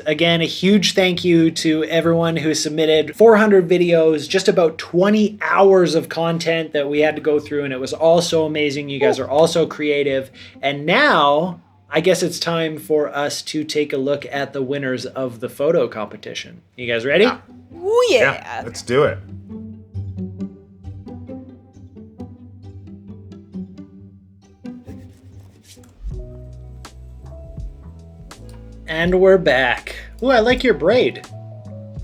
Again, a huge thank you to everyone who submitted 400 videos, just about 20 hours of content that we had to go through, and it was all so amazing. You guys are all so creative. And now, I guess it's time for us to take a look at the winners of the photo competition. You guys ready? Oh, yeah. Let's do it. And we're back. Ooh, I like your braid.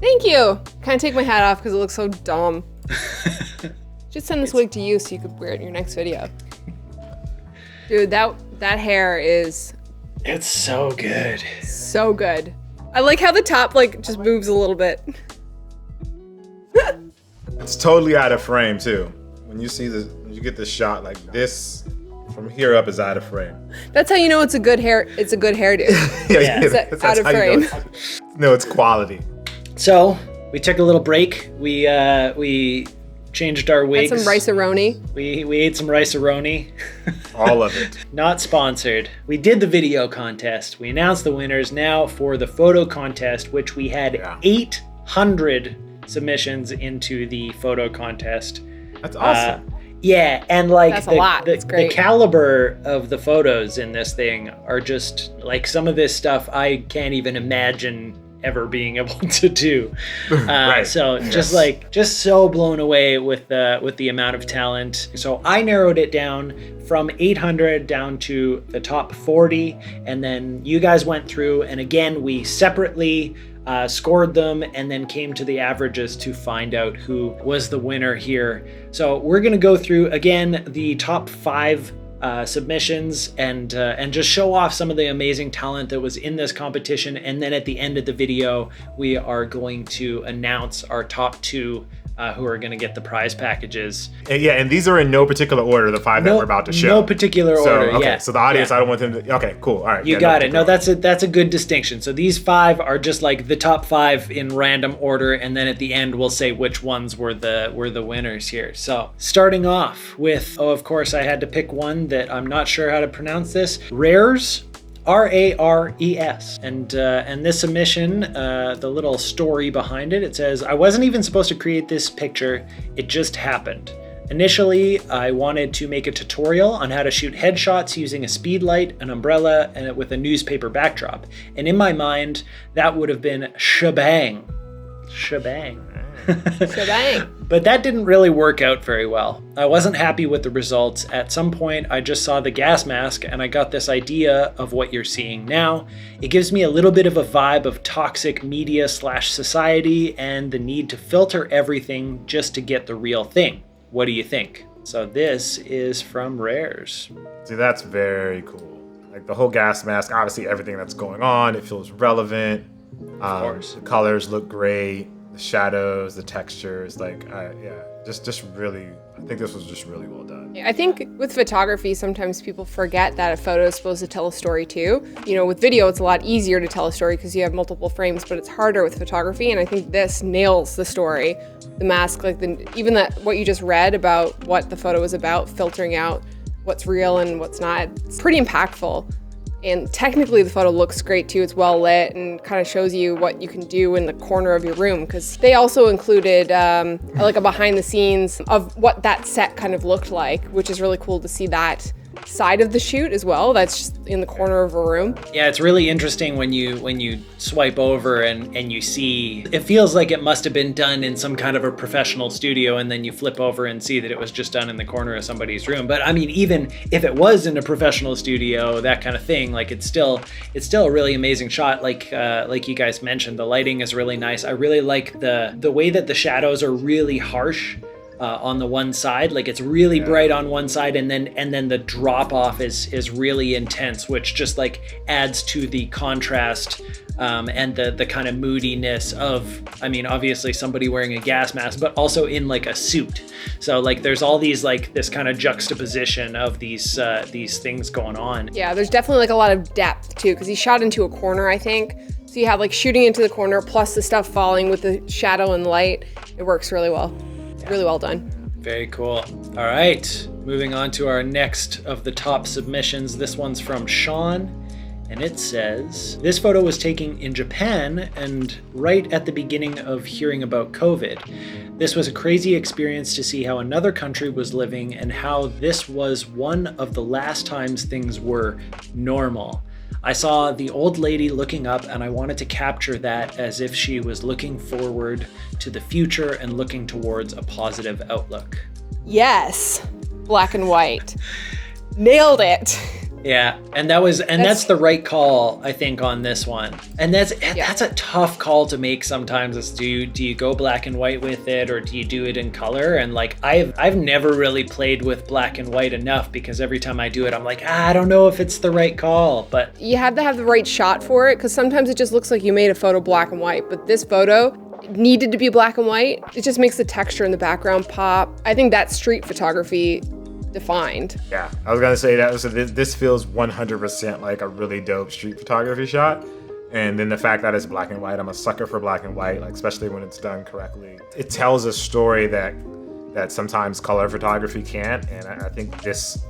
Thank you. Kind of take my hat off because it looks so dumb. Just send this wig to you so you could wear it in your next video. Dude, that hair is... It's so good. So good. I like how the top like just moves a little bit. It's totally out of frame too. When you see this, when you get the shot like this, from here up is out of frame. That's how you know it's a good hair. It's a good hairdo. Yeah. It's out of frame. No, it's quality. So we took a little break. We changed our wigs. Had some rice-a-roni. We ate some rice-a-roni. All of it. Not sponsored. We did the video contest. We announced the winners. Now for the photo contest, which we had 800 submissions into the photo contest. That's awesome. Yeah, and like that's a lot. That's the great. caliber of the photos in this thing are just like some of this stuff I can't even imagine ever being able to do. Right. So just so blown away with the amount of talent. So I narrowed it down from 800 down to the top 40, and then you guys went through, and again we separately scored them and then came to the averages to find out who was the winner here. So we're going to go through again the top 5 submissions and just show off some of the amazing talent that was in this competition. And then at the end of the video, we are going to announce our top 2 who are going to get the prize packages. And these are in no particular order, the 5 that we're about to show. No particular order, okay, so the audience, I don't want them to... Okay, cool, all right. You got it. No, that's a good distinction. So these 5 are just like the top 5 in random order, and then at the end we'll say which ones were the winners here. So starting off with, of course, I had to pick one that I'm not sure how to pronounce this. Rares. Rares. And this submission, the little story behind it, it says, I wasn't even supposed to create this picture, it just happened. Initially, I wanted to make a tutorial on how to shoot headshots using a speed light, an umbrella, and with a newspaper backdrop. And in my mind, that would have been shebang. Shebang. Shebang. But that didn't really work out very well. I wasn't happy with the results. At some point, I just saw the gas mask and I got this idea of what you're seeing now. It gives me a little bit of a vibe of toxic media / society and the need to filter everything just to get the real thing. What do you think? So this is from Rares. See, that's very cool. Like the whole gas mask, obviously everything that's going on, it feels relevant. Of course. The colors look great. The shadows, the textures, just really, I think this was just really well done. I think with photography, sometimes people forget that a photo is supposed to tell a story too. You know, with video, it's a lot easier to tell a story because you have multiple frames, but it's harder with photography. And I think this nails the story. The mask, like what you just read about what the photo was about, filtering out what's real and what's not. It's pretty impactful. And technically the photo looks great too. It's well lit and kind of shows you what you can do in the corner of your room, because they also included like a behind the scenes of what that set kind of looked like, which is really cool to see that side of the shoot as well. That's just in the corner of a room. Yeah, it's really interesting when you swipe over and you see, it feels like it must have been done in some kind of a professional studio, and then you flip over and see that it was just done in the corner of somebody's room. But I mean, even if it was in a professional studio, that kind of thing, like it's still a really amazing shot. Like you guys mentioned, the lighting is really nice. I really like the way that the shadows are really harsh. On the one side, like it's really bright on one side, and then the drop off is really intense, which just like adds to the contrast and the kind of moodiness of, I mean, obviously somebody wearing a gas mask, but also in like a suit. So like there's all these like this kind of juxtaposition of these things going on. Yeah, there's definitely like a lot of depth too, because he shot into a corner, I think. So you have like shooting into the corner plus the stuff falling with the shadow and light. It works really well. Really well done. Very cool. All right, moving on to our next of the top submissions. This one's from Sean, And it says, this photo was taken in Japan and right at the beginning of hearing about COVID. This was a crazy experience to see how another country was living and how this was one of the last times things were normal. I saw the old lady looking up and I wanted to capture that as if she was looking forward to the future and looking towards a positive outlook. Yes, black and white. Nailed it. Yeah, and that's the right call, I think, on this one. And that's a tough call to make sometimes. Is do you go black and white with it, or do you do it in color? And like I've never really played with black and white enough, because every time I do it, I'm like, I don't know if it's the right call. But you have to have the right shot for it, because sometimes it just looks like you made a photo black and white, but this photo needed to be black and white. It just makes the texture in the background pop. I think that's street photography defined. Yeah, I was gonna say that. So this feels 100% like a really dope street photography shot. And then the fact that it's black and white, I'm a sucker for black and white, like especially when it's done correctly. It tells a story that sometimes color photography can't. And I think this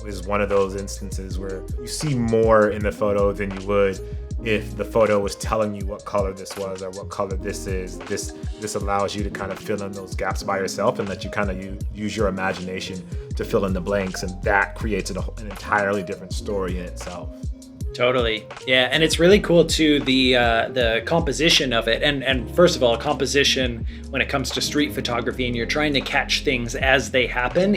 is one of those instances where you see more in the photo than you would if the photo was telling you what color this was or what color this is. This allows you to kind of fill in those gaps by yourself and let you kind of use your imagination to fill in the blanks, and that creates an entirely different story in itself. Totally. Yeah, and it's really cool too, the composition of it. And first of all, composition when it comes to street photography and you're trying to catch things as they happen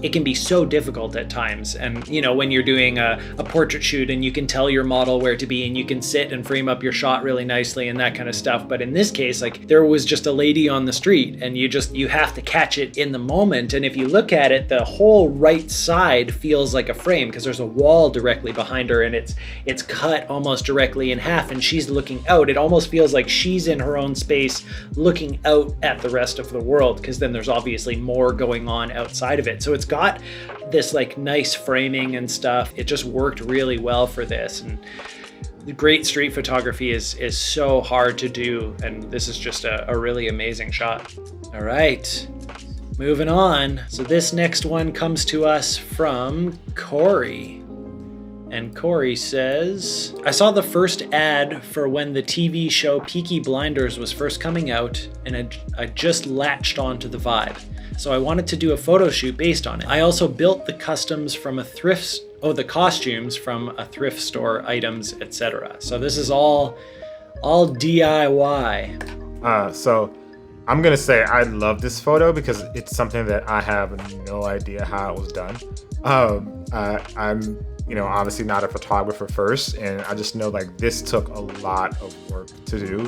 it can be so difficult at times. And you know, when you're doing a portrait shoot and you can tell your model where to be and you can sit and frame up your shot really nicely and that kind of stuff. But in this case, like there was just a lady on the street and you have to catch it in the moment. And if you look at it, the whole right side feels like a frame because there's a wall directly behind her and it's cut almost directly in half and she's looking out. It almost feels like she's in her own space looking out at the rest of the world, because then there's obviously more going on outside of it. So it's got this like nice framing and stuff. It just worked really well for this. And the great street photography is so hard to do, and this is just a really amazing shot. All right, moving on. So this next one comes to us from Corey. And Corey says, I saw the first ad for when the TV show Peaky Blinders was first coming out, and I just latched onto the vibe. So I wanted to do a photo shoot based on it. I also built the costumes from the costumes from a thrift store items, etc. So this is all DIY. So I'm gonna say I love this photo because it's something that I have no idea how it was done. I'm obviously not a photographer first, and I just know like this took a lot of work to do.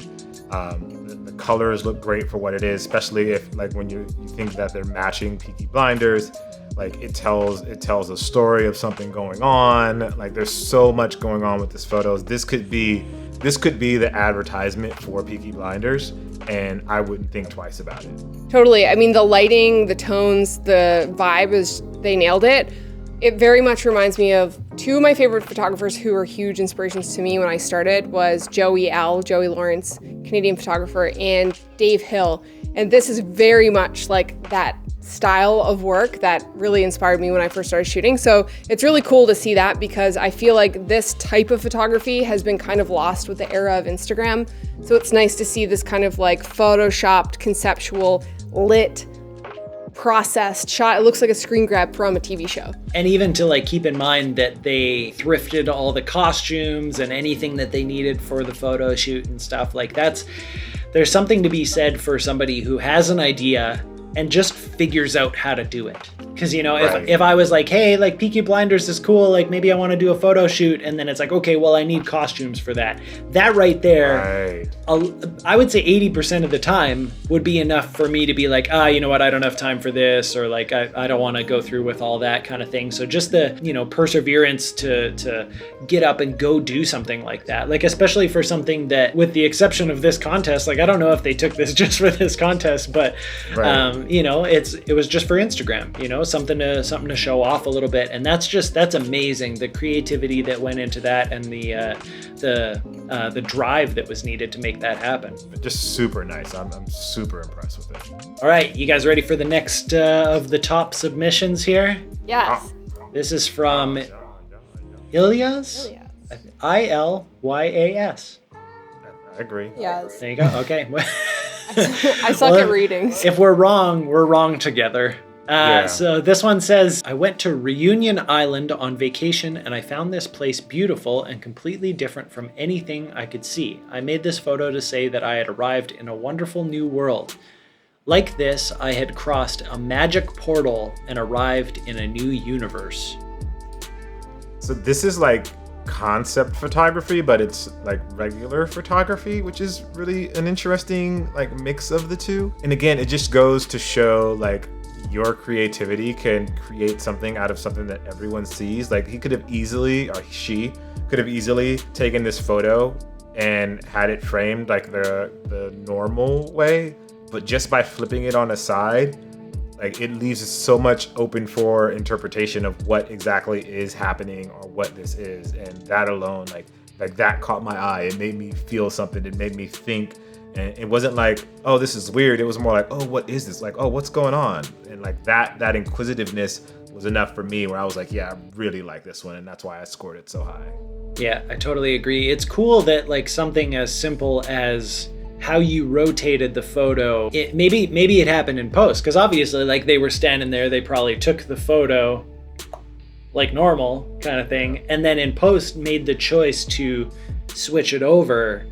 The colors look great for what it is, especially if like when you think that they're matching Peaky Blinders, like it tells a story of something going on. Like there's so much going on with this photos. This could be the advertisement for Peaky Blinders, and I wouldn't think twice about it. Totally. I mean, the lighting, the tones, the vibe they nailed it. It very much reminds me of two of my favorite photographers who were huge inspirations to me when I started was Joey Lawrence, Canadian photographer, and Dave Hill. And this is very much like that style of work that really inspired me when I first started shooting. So it's really cool to see that, because I feel like this type of photography has been kind of lost with the era of Instagram. So it's nice to see this kind of like photoshopped, conceptual, lit, processed shot. It looks like a screen grab from a TV show. And even to like keep in mind that they thrifted all the costumes and anything that they needed for the photo shoot and stuff, like there's something to be said for somebody who has an idea and just figures out how to do it. Because, if I was like, hey, like Peaky Blinders is cool, like maybe I want to do a photo shoot, and then it's like, okay, well, I need costumes for that. That right there, I would say 80% of the time would be enough for me to be like, you know what, I don't have time for this, or like, I don't want to go through with all that kind of thing. So just the, perseverance to get up and go do something like that. Like, especially for something that, with the exception of this contest, like, I don't know if they took this just for this contest, but, it was just for Instagram, something to show off a little bit. And that's amazing. The creativity that went into that and the drive that was needed to make that happen. Just super nice. I'm super impressed with it. All right, you guys ready for the next of the top submissions here? Yes. This is from Ilyas. ILYAS. I agree. Yes. There you go. Okay. I suck at readings. If we're wrong together. Yeah. So this one says, I went to Reunion Island on vacation and I found this place beautiful and completely different from anything I could see. I made this photo to say that I had arrived in a wonderful new world. Like this, I had crossed a magic portal and arrived in a new universe. So this is like concept photography, but it's like regular photography, which is really an interesting like mix of the two. And again, it just goes to show like your creativity can create something out of something that everyone sees. Like he could have easily, or she could have easily taken this photo and had it framed like the normal way, but just by flipping it on the side, like it leaves so much open for interpretation of what exactly is happening or what this is. And that alone, like that caught my eye. It made me feel something. It made me think. And it wasn't like, oh, this is weird. It was more like, oh, what is this? Like, oh, what's going on? And like that inquisitiveness was enough for me where I was like, yeah, I really like this one. And that's why I scored it so high. Yeah, I totally agree. It's cool that like something as simple as how you rotated the photo, maybe it happened in post, because obviously like they were standing there, they probably took the photo like normal kind of thing, and then in post made the choice to switch it over,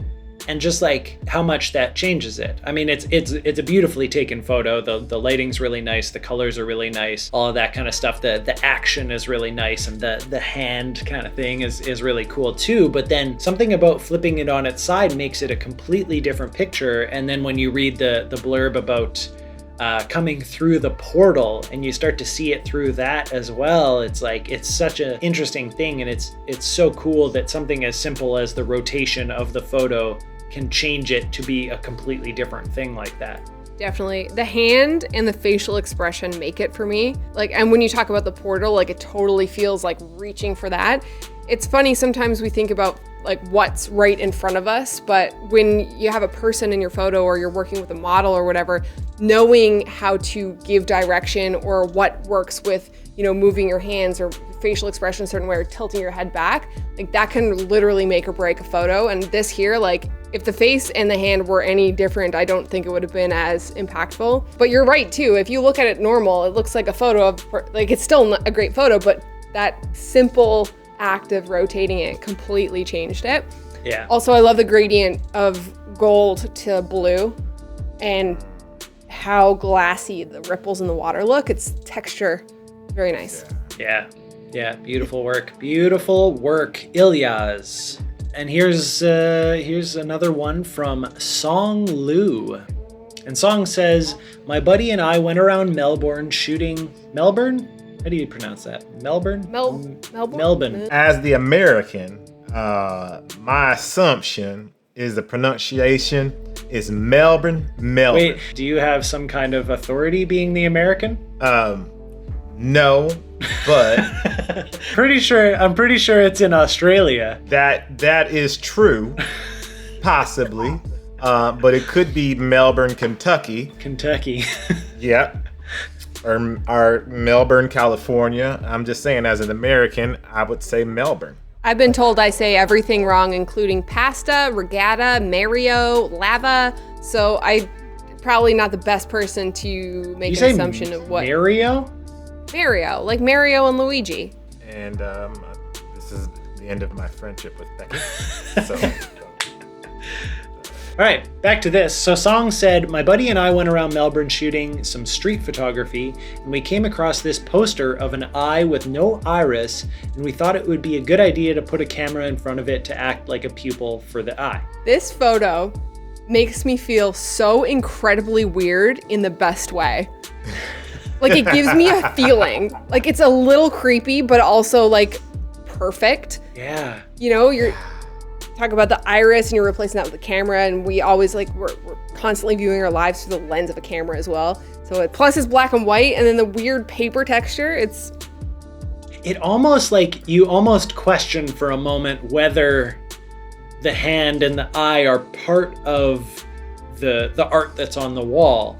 and just like how much that changes it. I mean, it's a beautifully taken photo. The lighting's really nice, the colors are really nice, all of that kind of stuff. The action is really nice, and the hand kind of thing is really cool too. But then something about flipping it on its side makes it a completely different picture. And then when you read the blurb about coming through the portal and you start to see it through that as well, it's like it's such an interesting thing, and it's so cool that something as simple as the rotation of the photo can change it to be a completely different thing like that. Definitely. The hand and the facial expression make it for me. Like, and when you talk about the portal, like it totally feels like reaching for that. It's funny, sometimes we think about like what's right in front of us, but when you have a person in your photo or you're working with a model or whatever, knowing how to give direction or what works with, moving your hands or facial expression a certain way or tilting your head back, like that can literally make or break a photo. And this here, like if the face and the hand were any different, I don't think it would have been as impactful. But you're right too. If you look at it normal, it looks like a photo of, like it's still a great photo, but that simple act of rotating it completely changed it. Yeah. Also, I love the gradient of gold to blue and how glassy the ripples in the water look. It's texture, very nice. Yeah. Beautiful work. Ilyas. And here's another one from Song Lu. And Song says, my buddy and I went around Melbourne shooting Melbourne? How do you pronounce that? Melbourne? Melbourne. As the American, my assumption is the pronunciation is Melbourne. Wait, do you have some kind of authority being the American? No, but I'm pretty sure it's in Australia. That is true, possibly. But it could be Melbourne, Kentucky. Yep. Or Melbourne, California. I'm just saying, as an American, I would say Melbourne. I've been told I say everything wrong, including pasta, regatta, Mario, lava. So I'm probably not the best person to make an assumption of what. Mario, like Mario and Luigi. And this is the end of my friendship with Becky. So. All right, back to this. So Song said, my buddy and I went around Melbourne shooting some street photography, and we came across this poster of an eye with no iris, and we thought it would be a good idea to put a camera in front of it to act like a pupil for the eye. This photo makes me feel so incredibly weird in the best way. Like it gives me a feeling. Like it's a little creepy, but also like perfect. Yeah. You're talk about the iris and you're replacing that with a camera, and we always we're constantly viewing our lives through the lens of a camera as well. So plus it's black and white, and then the weird paper texture, it almost like you almost question for a moment whether the hand and the eye are part of the art that's on the wall.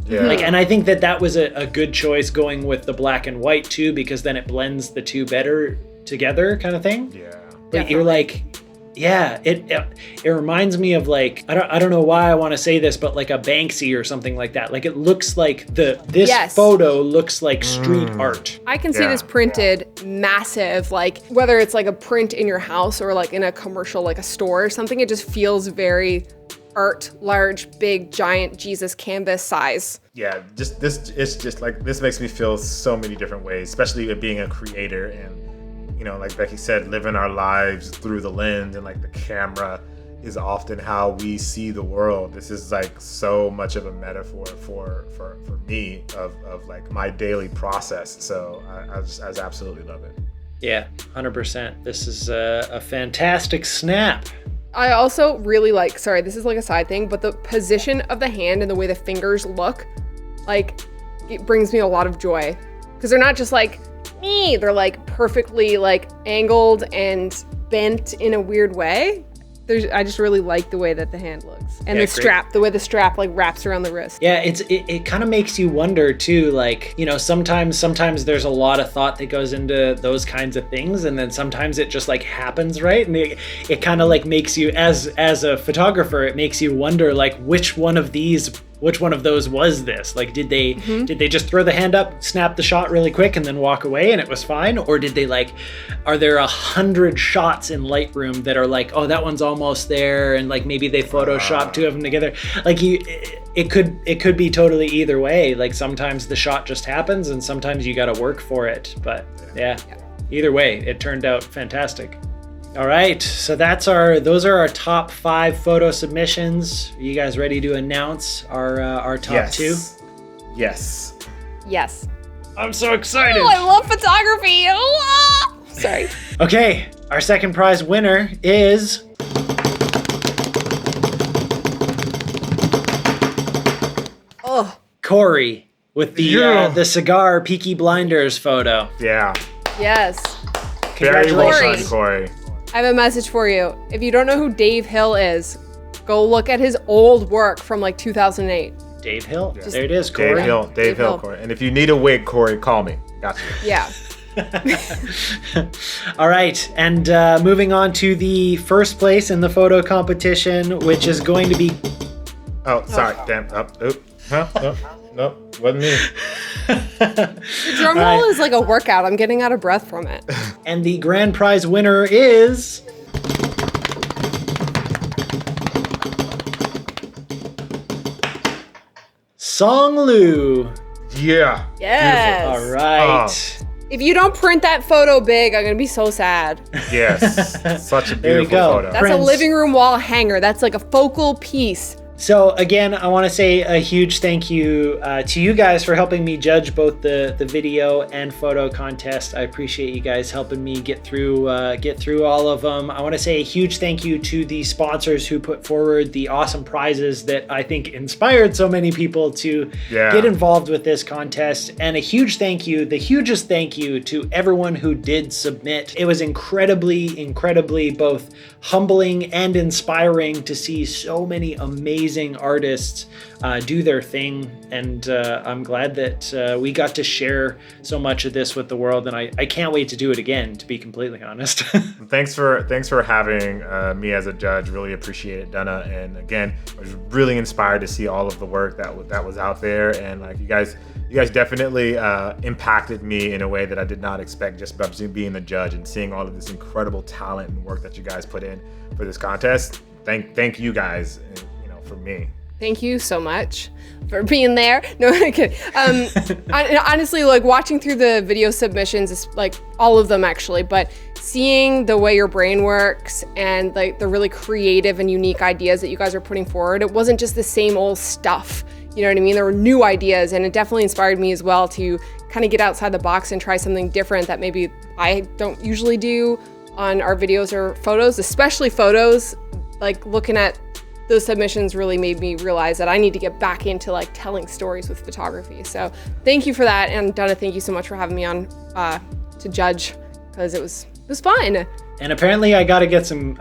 Yeah. And I think that was a good choice going with the black and white too, because then it blends the two better together kind of thing. Yeah. but you're like, yeah, it reminds me of like, I don't know why I want to say this, but like a Banksy or something like that. Like it looks like this photo looks like street art. I can see this printed massive, like whether it's like a print in your house or like in a commercial, like a store or something, it just feels very art, large, big, giant Jesus canvas size. Yeah, it's just like, this makes me feel so many different ways, especially being a creator and, you know, like Becky said, living our lives through the lens, and like the camera is often how we see the world. This is like so much of a metaphor for me of like my daily process. So I absolutely love it. Yeah, 100%. This is a fantastic snap. I also really like, sorry, this is like a side thing, but the position of the hand and the way the fingers look, like, it brings me a lot of joy. Because they're not just like, they're like perfectly like angled and bent in a weird way. I just really like the way that the hand looks. And the strap, the way the strap like wraps around the wrist. Yeah, it kind of makes you wonder too, like, you know, sometimes there's a lot of thought that goes into those kinds of things, and then sometimes it just like happens, right? And it kind of like makes you, as a photographer, it makes you wonder like which one of those was this? Like, did they just throw the hand up, snap the shot really quick, and then walk away and it was fine? Or did they like, are there 100 shots in Lightroom that are like, oh, that one's almost there, and like maybe they photoshopped two of them together? Like it could be totally either way. Like sometimes the shot just happens, and sometimes you got to work for it. But yeah, either way, it turned out fantastic. All right, so those are our top 5 photo submissions. Are you guys ready to announce our top 2? Yes. Yes. I'm so excited. Oh, I love photography. Oh, sorry. Okay, our second prize winner is Corey with the cigar Peaky Blinders photo. Yeah. Yes. Very well done, Corey. I have a message for you. If you don't know who Dave Hill is, go look at his old work from like 2008. Dave Hill? Yeah. There it is, Corey. Dave Hill, Corey. And if you need a wig, Corey, call me. Gotcha. Yeah. All right, and moving on to the first place in the photo competition, which is going to be... Oh, sorry. Damn. No, wasn't me. The drum roll is like a workout. I'm getting out of breath from it. And the grand prize winner is... Song Lu. Yeah. Yes. Beautiful. All right. If you don't print that photo big, I'm going to be so sad. Yes. Such a beautiful There we go. photo. That's a living room wall hanger. That's like a focal piece. So again, I want to say a huge thank you to you guys for helping me judge both the video and photo contest. I appreciate you guys helping me get through all of them. I want to say a huge thank you to the sponsors who put forward the awesome prizes that I think inspired so many people to get involved with this contest. And a huge thank you, the hugest thank you to everyone who did submit. It was incredibly both humbling and inspiring to see so many amazing artists do their thing, and I'm glad that we got to share so much of this with the world, and I can't wait to do it again, to be completely honest. Thanks for having me as a judge. Really appreciate it, Dunna. And again, I was really inspired to see all of the work that was out there, and like you guys definitely impacted me in a way that I did not expect, just by being the judge and seeing all of this incredible talent and work that you guys put in for this contest. Thank you guys, for me. Thank you so much for being there. No, I'm kidding. Honestly, like watching through the video submissions, is like all of them actually, but seeing the way your brain works and like the really creative and unique ideas that you guys are putting forward, it wasn't just the same old stuff. You know what I mean? There were new ideas, and it definitely inspired me as well to kind of get outside the box and try something different that maybe I don't usually do on our videos or photos, especially photos. Like looking at those submissions really made me realize that I need to get back into like telling stories with photography. So thank you for that. And Dunna, thank you so much for having me on to judge, because it was fun. And apparently I gotta get some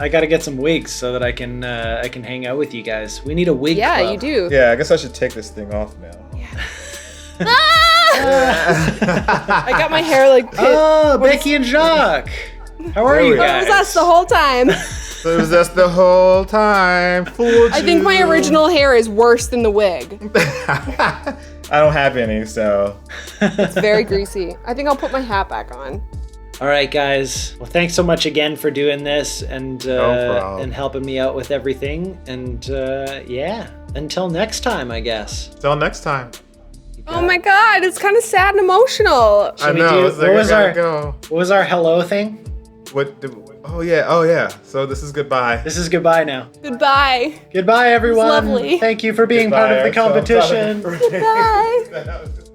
wigs so that I can hang out with you guys. We need a wig club. Yeah, you do. Yeah, I guess I should take this thing off now. Yeah. I got my hair like Oh, Becky and Jacques. How are you It guys? was us the whole time. So it was us the whole time. Fooled I think my you. original hair is worse than the wig. I don't have any, so. It's very greasy. I think I'll put my hat back on. All right, guys. Well, thanks so much again for doing this and problem. helping me out with everything. And yeah, until next time, I guess. Till next time. Oh my god, it's kind of sad and emotional. I we know. do- It's like, what was our hello thing? Oh yeah. So this is goodbye. This is goodbye now. Goodbye. Goodbye, everyone. lovely. Thank you for being part of the Goodbye, competition. ourselves. Goodbye. That was-